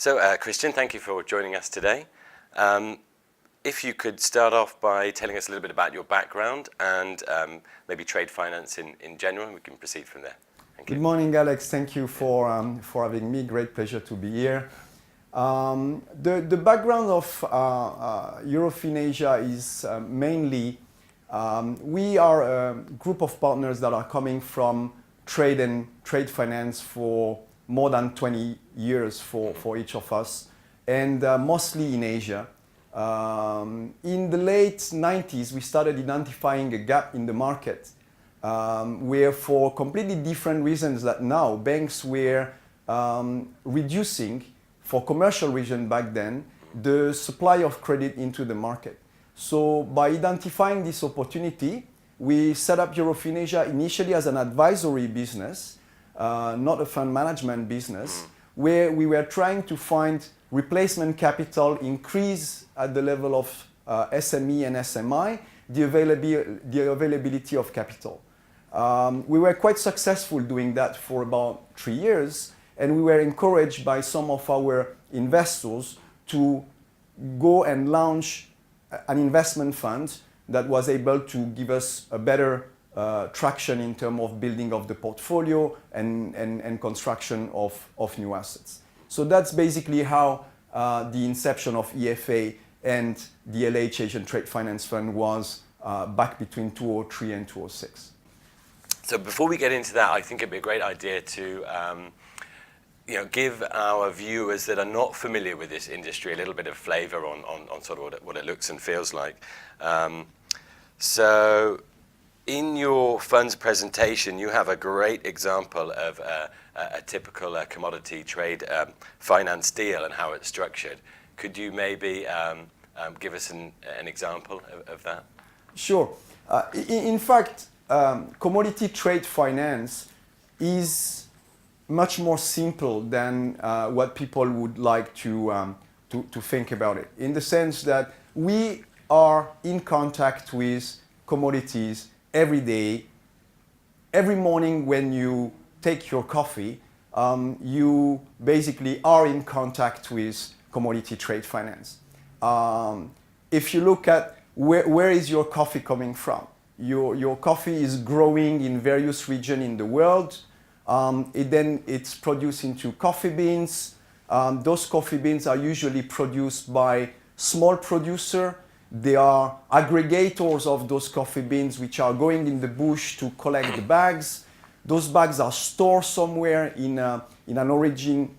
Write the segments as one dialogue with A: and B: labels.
A: So, Christian, thank you for joining us today. If you could start off by telling us a little bit about your background and maybe trade finance in general, and we can proceed from there. Thank you.
B: Good morning, Alex. Thank you for having me. Great pleasure to be here. The background of Eurofin Asia is mainly we are a group of partners that are coming from trade and trade finance for more than 20 years for each of us, and mostly in Asia. In the late 90s, we started identifying a gap in the market where, for completely different reasons that now, banks were reducing, for commercial reasons back then, the supply of credit into the market. So by identifying this opportunity, we set up Eurofin Asia initially as an advisory business, not a fund management business, where we were trying to find replacement capital, increase at the level of SME and SMI, the availability of capital. We were quite successful doing that for about 3 years, and we were encouraged by some of our investors to go and launch an investment fund that was able to give us a better traction in terms of building of the portfolio and construction of new assets. So that's basically how the inception of EFA and the LH Asian Trade Finance Fund was back between 2003 and 2006.
A: So before we get into that, I think it'd be a great idea to give our viewers that are not familiar with this industry a little bit of flavor on sort of what it looks and feels like. So in your fund's presentation, you have a great example of a typical commodity trade finance deal and how it's structured. Could you maybe give us an example of that?
B: Sure. In fact, commodity trade finance is much more simple than what people would like to think about it, in the sense that we are in contact with commodities every day. Every morning when you take your coffee, you basically are in contact with commodity trade finance. If you look at where is your coffee coming from, your coffee is growing in various regions in the world. Then it's produced into coffee beans. Those coffee beans are usually produced by small producer. They are aggregators of those coffee beans, which are going in the bush to collect the bags. Those bags are stored somewhere in an origin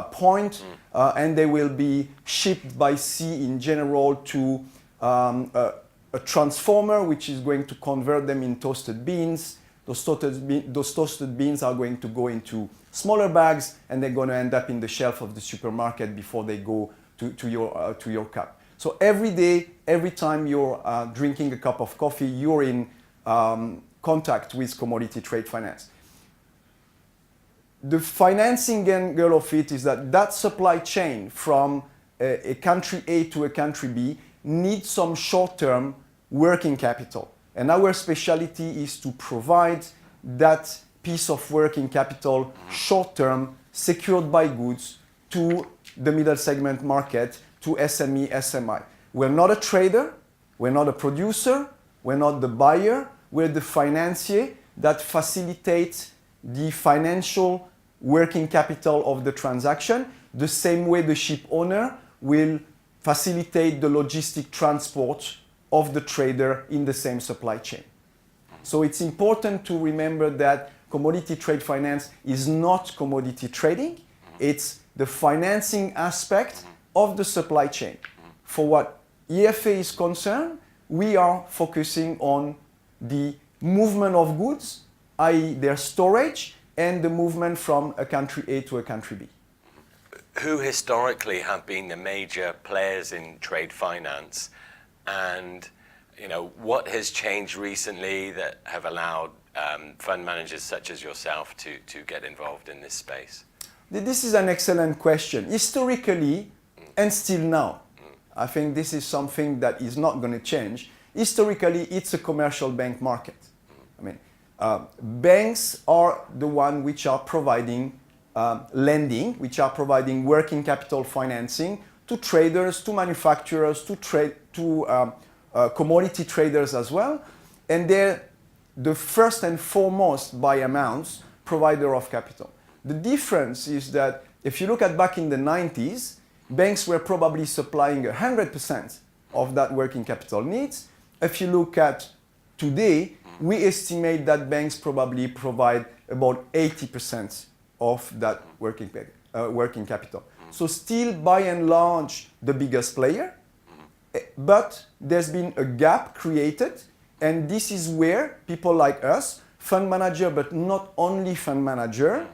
B: point, and they will be shipped by sea in general to a transformer, which is going to convert them in toasted beans. Those toasted beans are going to go into smaller bags, and they're going to end up in the shelf of the supermarket before they go to your cup. So every day, every time you're drinking a cup of coffee, you're in contact with commodity trade finance. The financing angle of it is that supply chain from a country A to a country B needs some short-term working capital. And our specialty is to provide that piece of working capital short-term, secured by goods, to the middle segment market, to SME, SMI. We're not a trader, we're not a producer, we're not the buyer, we're the financier that facilitates the financial working capital of the transaction, the same way the ship owner will facilitate the logistic transport of the trader in the same supply chain. So it's important to remember that commodity trade finance is not commodity trading, it's the financing aspect of the supply chain. For what EFA is concerned, we are focusing on the movement of goods, i.e. their storage, and the movement from a country A to a country B.
A: Who historically have been the major players in trade finance, and what has changed recently that have allowed fund managers such as yourself to get involved in this space?
B: This is an excellent question. Historically, and still now, I think this is something that is not going to change. Historically, it's a commercial bank market. I mean, banks are the one which are providing lending, which are providing working capital financing to traders, to manufacturers, to commodity traders as well. And they're the first and foremost, by amounts, provider of capital. The difference is that if you look at back in the 90s, banks were probably supplying 100% of that working capital needs. If you look at today, we estimate that banks probably provide about 80% of that working capital. So still, by and large, the biggest player, but there's been a gap created, and this is where people like us, fund manager, but not only fund manager,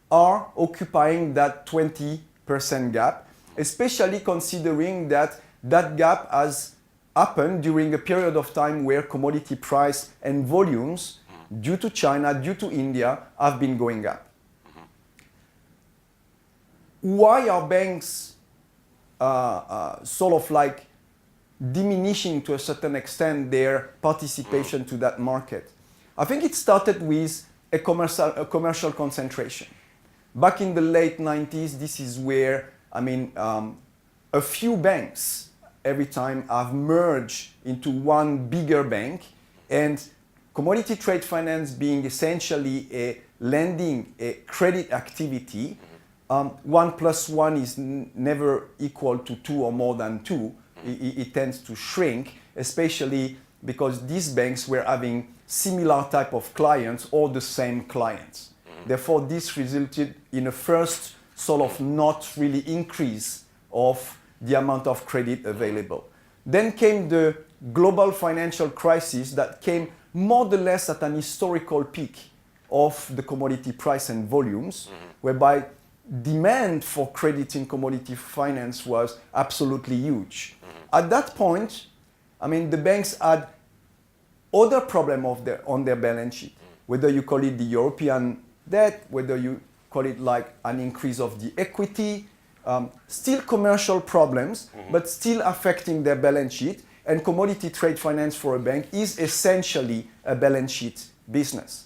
B: are occupying that 20% gap, especially considering that that gap has happened during a period of time where commodity price and volumes, due to China, due to India, have been going up. Why are banks sort of like diminishing to a certain extent their participation to that market? I think it started with a commercial concentration. Back in the late 90s, this is where, a few banks every time have merged into one bigger bank, and commodity trade finance being essentially a lending, a credit activity, 1 + 1 is never equal to 2 or more than 2. It tends to shrink, especially because these banks were having similar type of clients or the same clients. Therefore, this resulted in a first sort of not really increase of the amount of credit available. Then came the global financial crisis that came more or less at an historical peak of the commodity price and volumes, whereby demand for credit in commodity finance was absolutely huge. At that point, the banks had other problem on their balance sheet, whether you call it the European debt, whether you call it like an increase of the equity, still commercial problems, but still affecting their balance sheet. And commodity trade finance for a bank is essentially a balance sheet business.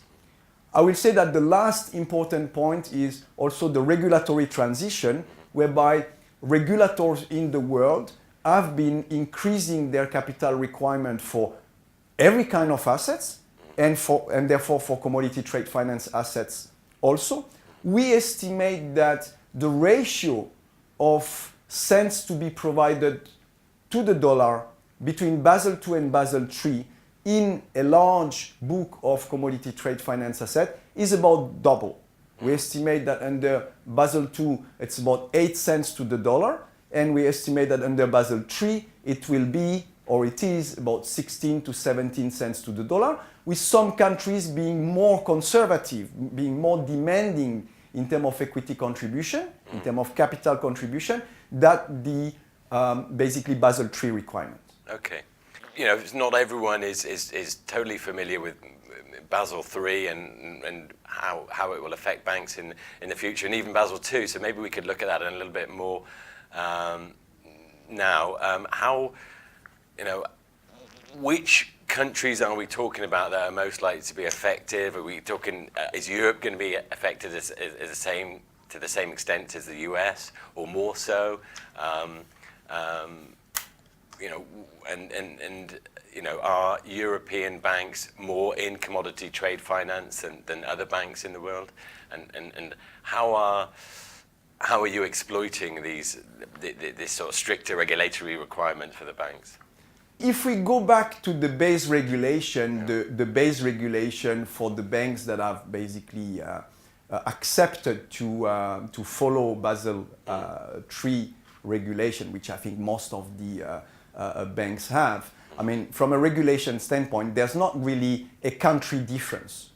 B: I will say that the last important point is also the regulatory transition, whereby regulators in the world have been increasing their capital requirement for every kind of assets, and therefore for commodity trade finance assets also. We estimate that the ratio of cents to be provided to the dollar between Basel II and Basel III in a large book of commodity trade finance asset is about double. We estimate that under Basel II, it's about 8 cents to the dollar, and we estimate that under Basel III, it will be, or it is, about 16 to 17 cents to the dollar, with some countries being more conservative, being more demanding in terms of equity contribution, in terms of capital contribution, that the basically Basel III requirement.
A: Okay. Not everyone is totally familiar with Basel III and how it will affect banks in the future, and even Basel II. So maybe we could look at that in a little bit more now. Which countries are we talking about that are most likely to be affected? Are we talking, is Europe going to be affected to the same extent as the US, or more so? Are European banks more in commodity trade finance than other banks in the world? And how are you exploiting this sort of stricter regulatory requirement for the banks?
B: If we go back to the base regulation, the base regulation for the banks that have basically accepted to follow Basel III regulation, which I think most of the banks have. From a regulation standpoint, there's not really a country difference.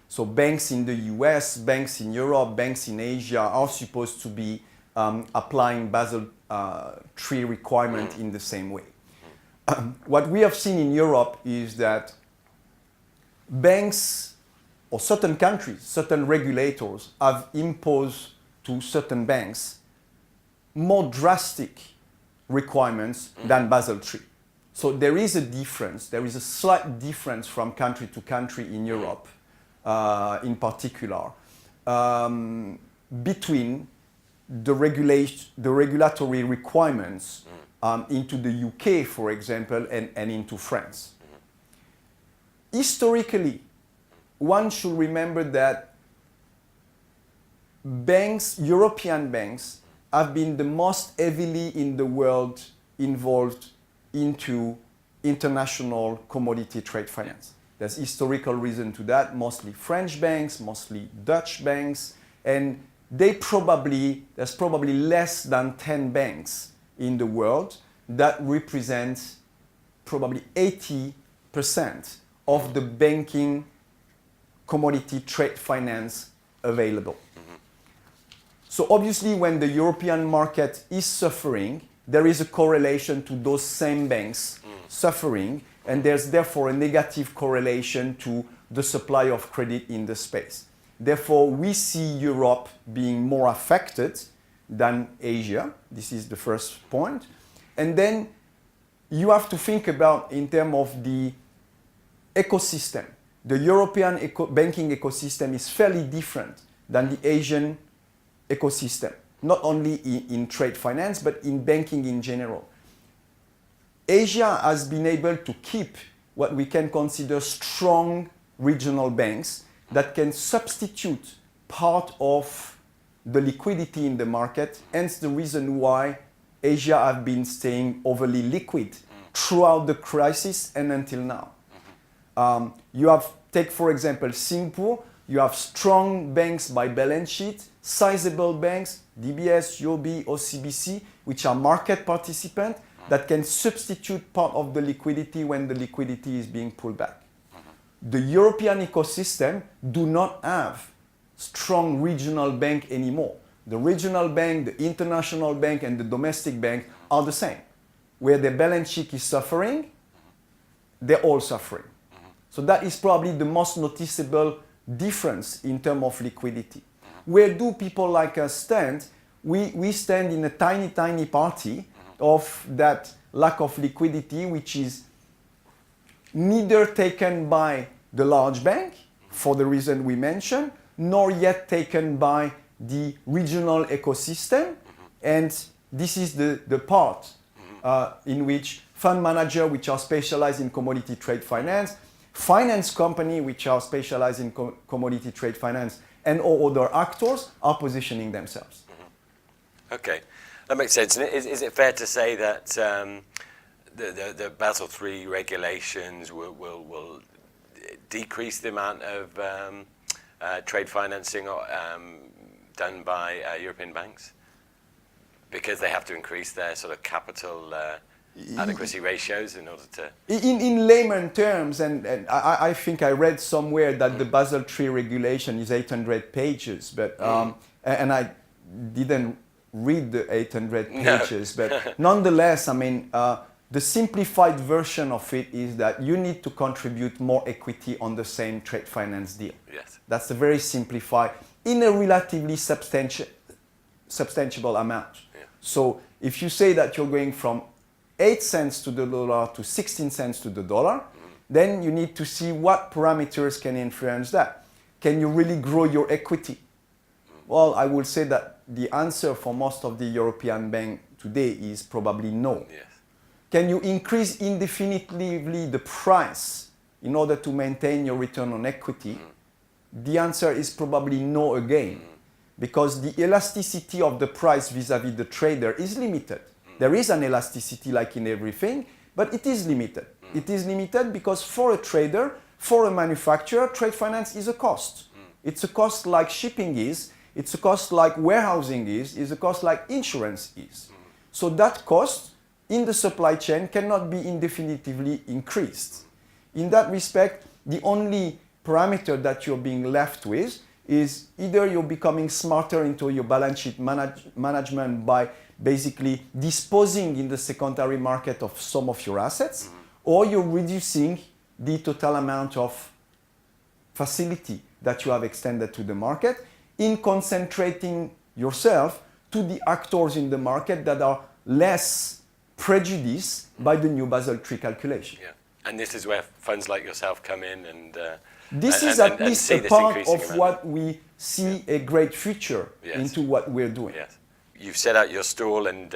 B: So banks in the US, banks in Europe, banks in Asia are supposed to be applying Basel III requirement in the same way. What we have seen in Europe is that banks or certain countries, certain regulators have imposed to certain banks more drastic requirements than Basel III. So there is a difference. There is a slight difference from country to country in Europe, in particular. between the regulatory requirements into the UK, for example, and into France. Historically, one should remember that banks, European banks, have been the most heavily in the world involved into international commodity trade finance. There's historical reason to that, mostly French banks, mostly Dutch banks, and there's probably less than 10 banks in the world that represent probably 80% of the banking commodity trade finance available. So obviously when the European market is suffering, there is a correlation to those same banks suffering, and there's therefore a negative correlation to the supply of credit in the space. Therefore, we see Europe being more affected than Asia. This is the first point. And then you have to think about in terms of the ecosystem. The European banking ecosystem is fairly different than the Asian ecosystem, not only in trade finance, but in banking in general. Asia has been able to keep what we can consider strong regional banks that can substitute part of the liquidity in the market, hence the reason why Asia have been staying overly liquid throughout the crisis and until now. You have, take for example, Singapore, you have strong banks by balance sheet, sizable banks, DBS, UOB, OCBC, which are market participants that can substitute part of the liquidity when the liquidity is being pulled back. The European ecosystem do not have strong regional bank anymore. The regional bank, the international bank, and the domestic bank are the same. Where the balance sheet is suffering, they're all suffering. So that is probably the most noticeable difference in terms of liquidity. Where do people like us stand? We stand in a tiny, tiny party of that lack of liquidity, which is neither taken by the large bank, for the reason we mentioned, nor yet taken by the regional ecosystem. And this is the part in which fund managers, which are specialized in commodity trade finance company, which are specialized in commodity trade finance, and all other actors are positioning themselves.
A: Okay, that makes sense. And is it fair to say that the Basel III regulations will decrease the amount of trade financing done by European banks? Because they have to increase their sort of capital adequacy ratios in order to...
B: In layman terms, and I think I read somewhere that the Basel III regulation is 800 pages, but and I didn't read the 800 pages, but nonetheless, I mean, the simplified version of it is that you need to contribute more equity on the same trade finance deal.
A: Yes.
B: That's a very simplified, in a relatively substantial amount.
A: Yeah.
B: So if you say that you're going from 8 cents to the dollar to 16 cents to the dollar, then you need to see what parameters can influence that. Can you really grow your equity? Well, I would say that the answer for most of the European banks today is probably no.
A: Yes.
B: Can you increase indefinitely the price in order to maintain your return on equity? The answer is probably no again, because the elasticity of the price vis-à-vis the trader is limited. There is an elasticity like in everything, but it is limited. It is limited because for a trader, for a manufacturer, trade finance is a cost. It's a cost like shipping is, it's a cost like warehousing is a cost like insurance is. So that cost in the supply chain cannot be indefinitely increased. In that respect, the only parameter that you're being left with is either you're becoming smarter into your balance sheet management by basically disposing in the secondary market of some of your assets, or you're reducing the total amount of facility that you have extended to the market in concentrating yourself to the actors in the market that are less prejudiced by the new Basel III calculation.
A: Yeah. And this is where funds like yourself come in and
B: this is at least a part of what we see a great future into what we're doing.
A: Yes. You've set out your stall and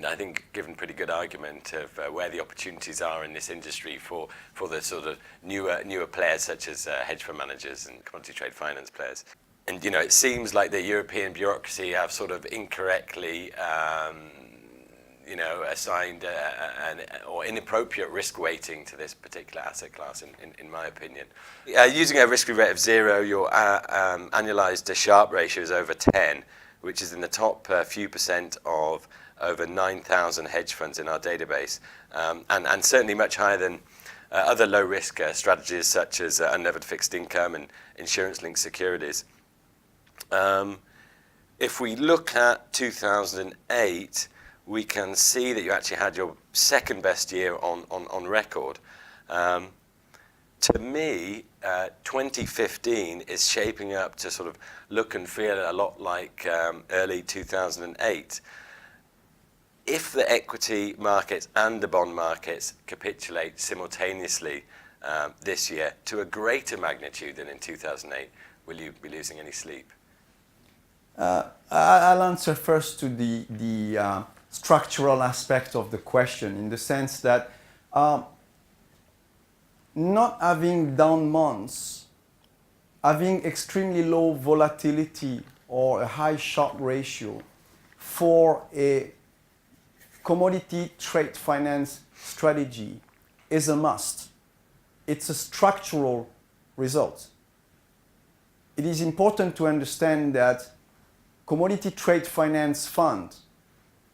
A: I think given pretty good argument of where the opportunities are in this industry for the sort of newer players such as hedge fund managers and commodity trade finance players. And it seems like the European bureaucracy have sort of incorrectly assigned or inappropriate risk weighting to this particular asset class, in my opinion. Using a risk-free rate of 0, your annualized Sharpe ratio is over 10, which is in the top few percent of over 9,000 hedge funds in our database, and certainly much higher than other low-risk strategies such as unlevered fixed income and insurance-linked securities. If we look at 2008, we can see that you actually had your second best year on record. To me, 2015 is shaping up to sort of look and feel a lot like early 2008. If the equity markets and the bond markets capitulate simultaneously this year to a greater magnitude than in 2008, will you be losing any sleep?
B: I'll answer first to the structural aspect of the question, in the sense that not having down months, having extremely low volatility or a high Sharpe ratio for a commodity trade finance strategy is a must. It's a structural result. It is important to understand that commodity trade finance funds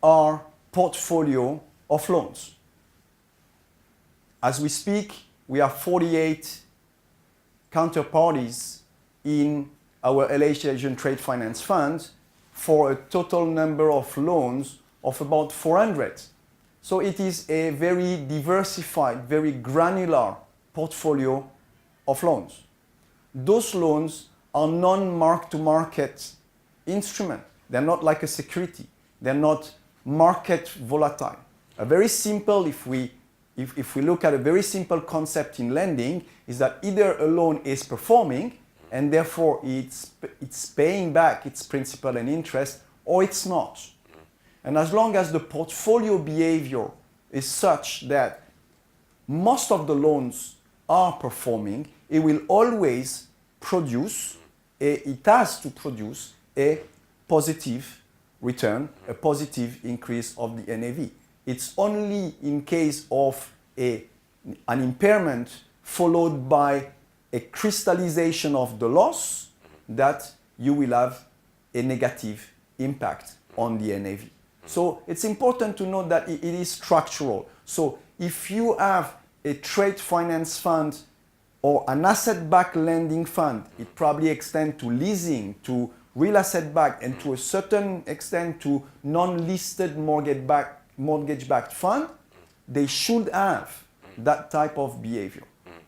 B: are portfolio of loans. As we speak, we have 48 counterparties in our LH Asian Trade Finance Fund for a total number of loans of about 400. So it is a very diversified, very granular portfolio of loans. Those loans are non-mark-to-market instruments. They're not like a security. They're not market volatile. A very simple, if we look at a very simple concept in lending, is that either a loan is performing and therefore it's paying back its principal and interest, or it's not. And as long as the portfolio behavior is such that most of the loans are performing, it will always produce, it has to produce a positive return, a positive increase of the NAV. It's only in case of an impairment followed by a crystallization of the loss that you will have a negative impact on the NAV. So it's important to note that it is structural. So if you have a trade finance fund or an asset-backed lending fund, it probably extends to leasing, to real asset-backed, and to a certain extent to non-listed mortgage-backed fund, they should have that type of behavior.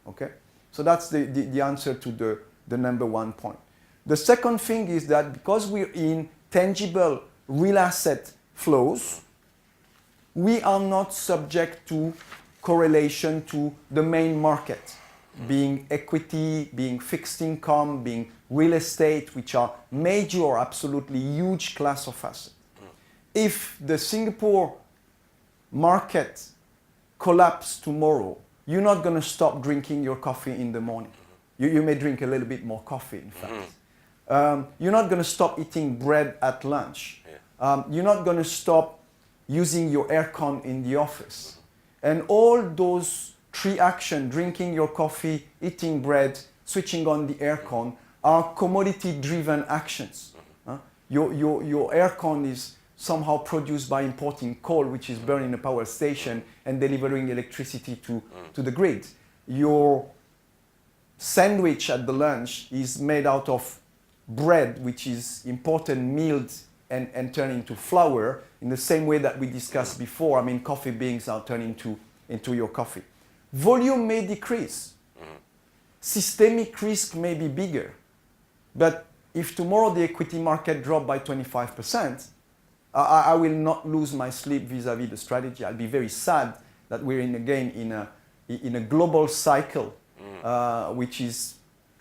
B: Okay? So that's the answer to the number one point. The second thing is that because we're in tangible real asset flows, we are not subject to correlation to the main market, being equity, being fixed income, being real estate, which are major, absolutely huge class of assets. If the Singapore market collapses tomorrow, you're not going to stop drinking your coffee in the morning. You may drink a little bit more coffee, in fact. You're not going to stop eating bread at lunch. You're not going to stop using your aircon in the office. And all those three actions, drinking your coffee, eating bread, switching on the aircon, are commodity-driven actions. Your aircon is somehow produced by importing coal, which is burned in a power station and delivering electricity to the grid. Your sandwich at the lunch is made out of bread, which is imported, milled, and turned into flour, in the same way that we discussed before. I mean, coffee beans are turned into your coffee. Volume may decrease. Systemic risk may be bigger. But if tomorrow the equity market drops by 25%, I will not lose my sleep vis-a-vis the strategy. I'll be very sad that we're again in a global cycle, which is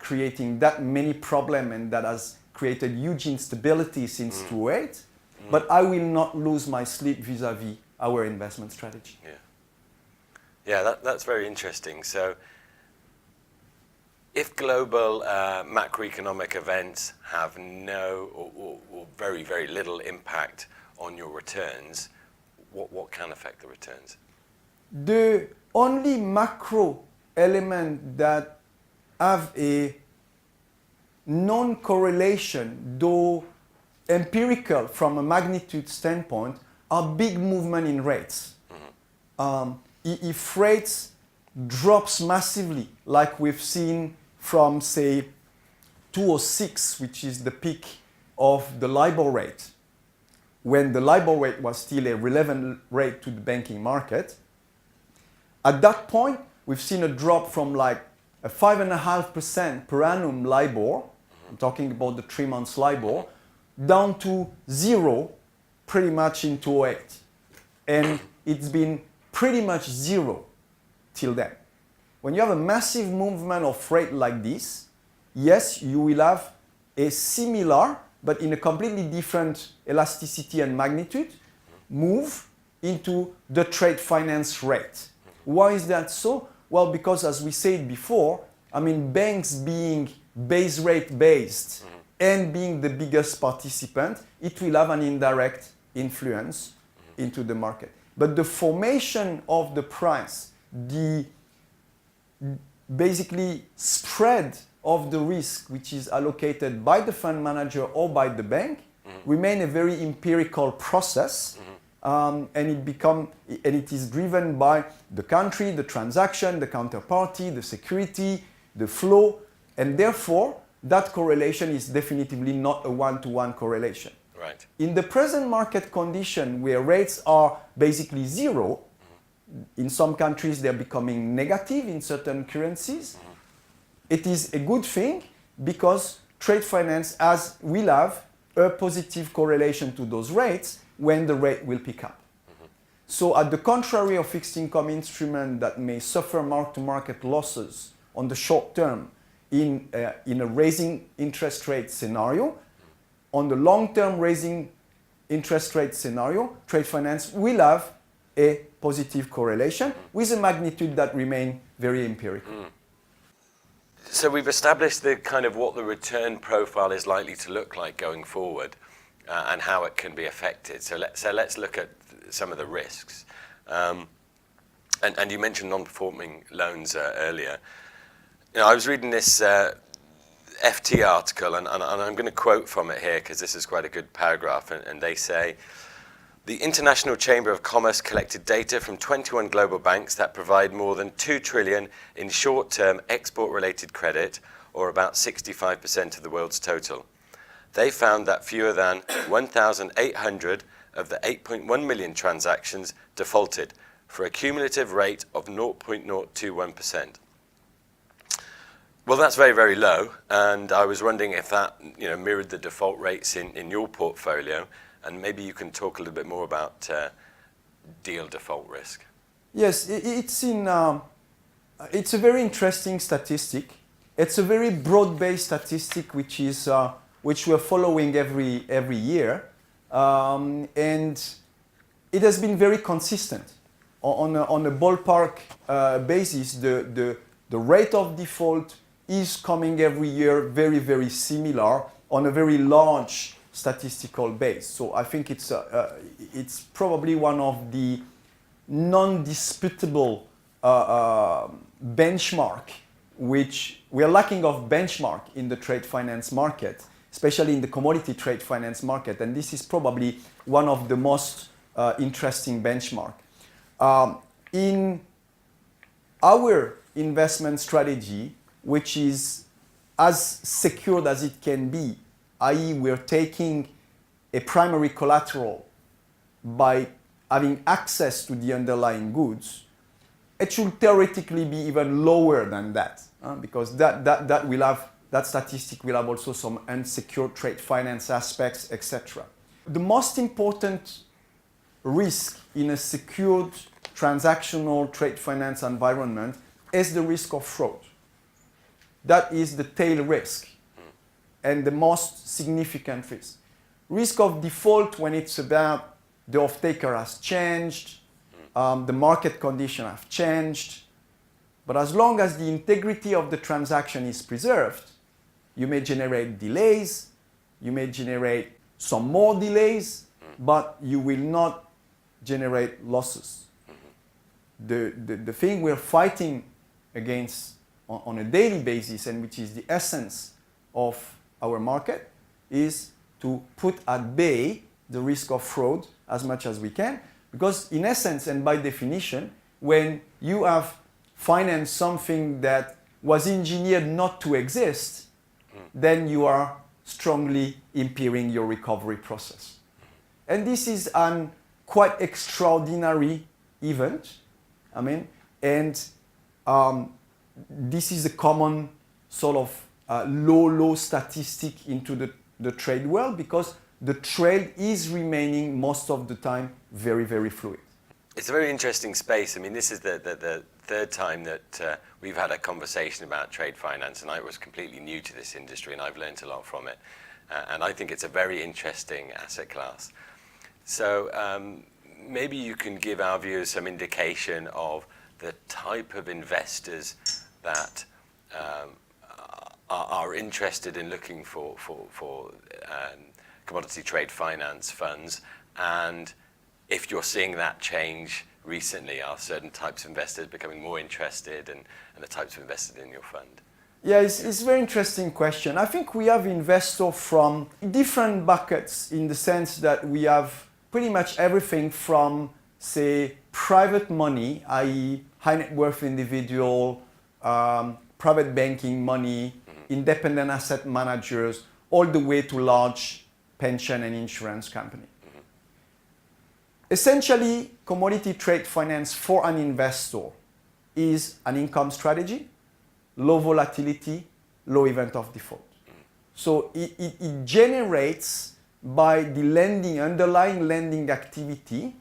B: creating that many problems and that has created huge instability since 2008, but I will not lose my sleep vis-a-vis our investment strategy.
A: Yeah, yeah, that's very interesting. So if global macroeconomic events have no or very, very little impact on your returns, what can affect the returns?
B: The only macro element that have a non-correlation, though empirical from a magnitude standpoint, are big movement in rates. If rates drops massively, like we've seen from, say, 2006, which is the peak of the LIBOR rate, when the LIBOR rate was still a relevant rate to the banking market, at that point, we've seen a drop from like a 5.5% per annum LIBOR, I'm talking about the 3 months LIBOR, down to zero pretty much in 2008. And it's been pretty much zero till then. When you have a massive movement of rate like this, yes, you will have a similar, but in a completely different elasticity and magnitude, move into the trade finance rate. Why is that so? Well, because as we said before, I mean, banks being base rate based and being the biggest participant, it will have an indirect influence into the market. But the formation of the price, the basically spread of the risk which is allocated by the fund manager or by the bank remain a very empirical process. And it is driven by the country, the transaction, the counterparty, the security, the flow, and therefore that correlation is definitively not a one-to-one correlation.
A: Right.
B: In the present market condition where rates are basically zero, in some countries they're becoming negative in certain currencies, it is a good thing because trade finance will have a positive correlation to those rates when the rate will pick up. So at the contrary of fixed income instruments that may suffer mark-to-market losses on the short term in a raising interest rate scenario, on the long-term raising interest rate scenario, trade finance will have a positive correlation with a magnitude that remain very empirical.
A: So we've established the kind of what the return profile is likely to look like going forward. And how it can be affected. So let's look at some of the risks. And you mentioned non-performing loans earlier. You know, I was reading this FT article, and I'm going to quote from it here because this is quite a good paragraph. And they say, the International Chamber of Commerce collected data from 21 global banks that provide more than 2 trillion in short-term export-related credit, or about 65% of the world's total. They found that fewer than 1,800 of the 8.1 million transactions defaulted for a cumulative rate of 0.021%. Well, that's very, very low, and I was wondering if that mirrored the default rates in your portfolio, and maybe you can talk a little bit more about deal default risk.
B: Yes, it's a very interesting statistic. It's a very broad-based statistic which we're following every year, and it has been very consistent. On a ballpark basis, the rate of default is coming every year very, very similar on a very large statistical base. So I think it's probably one of the non-disputable benchmark, which we are lacking of benchmark in the trade finance market, especially in the commodity trade finance market, and this is probably one of the most interesting benchmark. In our investment strategy, which is as secured as it can be, i.e. we're taking a primary collateral by having access to the underlying goods, it should theoretically be even lower than that, because that statistic will have also some unsecured trade finance aspects, etc. The most important risk in a secured transactional trade finance environment is the risk of fraud. that is the tail risk and the most significant risk. Risk of default when it's about the off-taker has changed, the market condition have changed, but as long as the integrity of the transaction is preserved, you may generate delays, you may generate some more delays, but you will not generate losses. The thing we're fighting against on a daily basis, and which is the essence of our market, is to put at bay the risk of fraud as much as we can. Because in essence and by definition, when you have financed something that was engineered not to exist, then you are strongly impairing your recovery process. And this is an quite extraordinary event. This is a common sort of low statistic into the trade world, because the trade is remaining most of the time very, very fluid.
A: It's a very interesting space. I mean, this is the third time that we've had a conversation about trade finance, and I was completely new to this industry, and I've learned a lot from it. And I think it's a very interesting asset class. So maybe you can give our viewers some indication of the type of investors that are interested in looking for commodity trade finance funds, and if you're seeing that change recently, are certain types of investors becoming more interested, and the types of investors in your fund?
B: Yeah, it's a very interesting question. I think we have investors from different buckets, in the sense that we have pretty much everything from, say, private money, i.e. high net worth individual, private banking money, independent asset managers, all the way to large pension and insurance company. Essentially, commodity trade finance for an investor is an income strategy, low volatility, low event of default. So it generates, by the lending, underlying lending activity,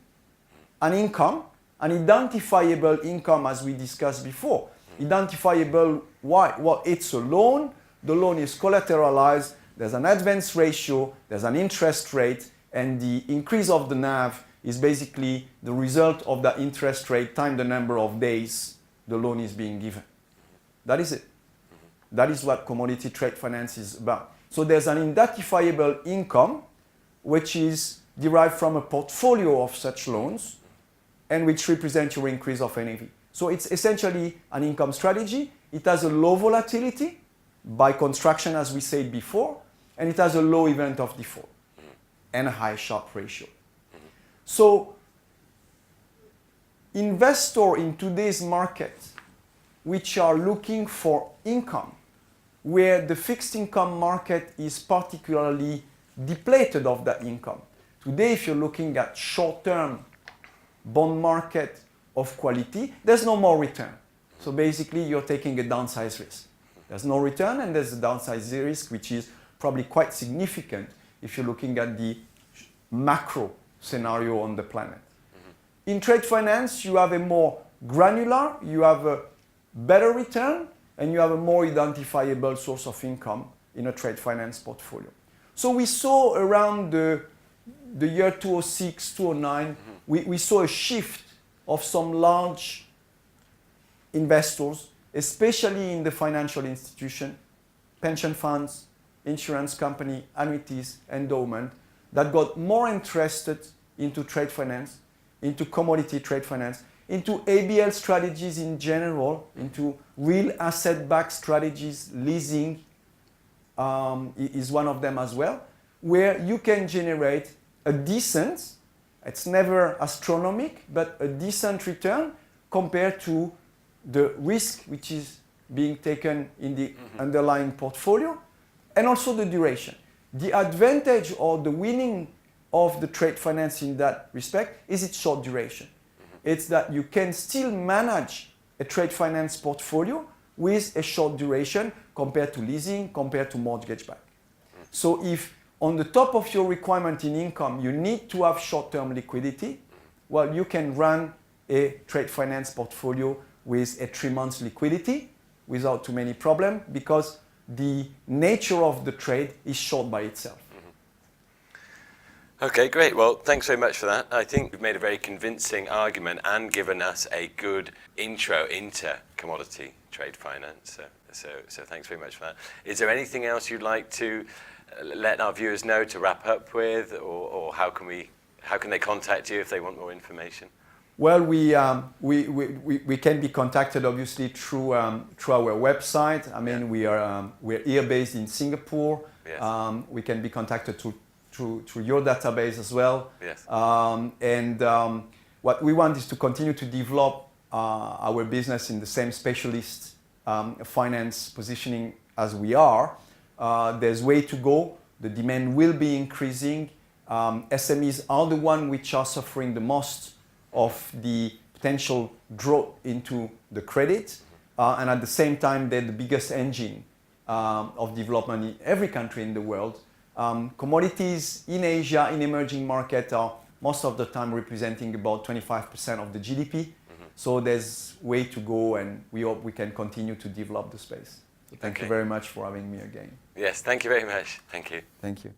B: an income, an identifiable income, as we discussed before. Identifiable, why? Well, it's a loan, the loan is collateralized, there's an advance ratio, there's an interest rate, and the increase of the NAV is basically the result of the interest rate times the number of days the loan is being given. That is it. That is what commodity trade finance is about. So there's an identifiable income which is derived from a portfolio of such loans, and which represents your increase of NAV. So it's essentially an income strategy. It has a low volatility by construction, as we said before, and it has a low event of default and a high Sharpe ratio. So investors in today's market, which are looking for income, where the fixed income market is particularly depleted of that income. Today, if you're looking at short-term bond market of quality, there's no more return. So basically, you're taking a downside risk. There's no return, and there's a downside risk, which is probably quite significant if you're looking at the macro scenario on the planet. In trade finance, you have a more granular, you have a better return, and you have a more identifiable source of income in a trade finance portfolio. So we saw around the year 2006, 2009, we saw a shift of some large investors, especially in the financial institution, pension funds, insurance company, annuities, endowment, that got more interested into trade finance, into commodity trade finance, into ABL strategies in general, into real asset-backed strategies. Leasing is one of them as well, where you can generate a decent, it's never astronomic, but a decent return compared to the risk which is being taken in the underlying portfolio, and also the duration. The advantage or the winning of the trade finance in that respect is its short duration. It's that you can still manage a trade finance portfolio with a short duration compared to leasing, compared to mortgage back. So if on the top of your requirement in income, you need to have short-term liquidity, well, you can run a trade finance portfolio with a 3 months liquidity, without too many problem because the nature of the trade is short by itself.
A: Okay, great. Well, thanks very much for that. I think you've made a very convincing argument and given us a good intro into commodity trade finance. So thanks very much for that. Is there anything else you'd like to let our viewers know to wrap up with, or how can they contact you if they want more information?
B: Well, we can be contacted obviously through our website. I mean, we're here based in Singapore.
A: Yes.
B: We can be contacted through your database as well.
A: Yes.
B: What we want is to continue to develop our business in the same specialist finance positioning as we are. There's way to go. The demand will be increasing. SMEs are the ones which are suffering the most of the potential drop into the credit, and at the same time they're the biggest engine of development in every country in the world. Commodities in Asia, in emerging markets, are most of the time representing about 25% of the GDP. So there's way to go, and we hope we can continue to develop the space. So thank you very much for having me again.
A: Yes, thank you very much. Thank you.
B: Thank you.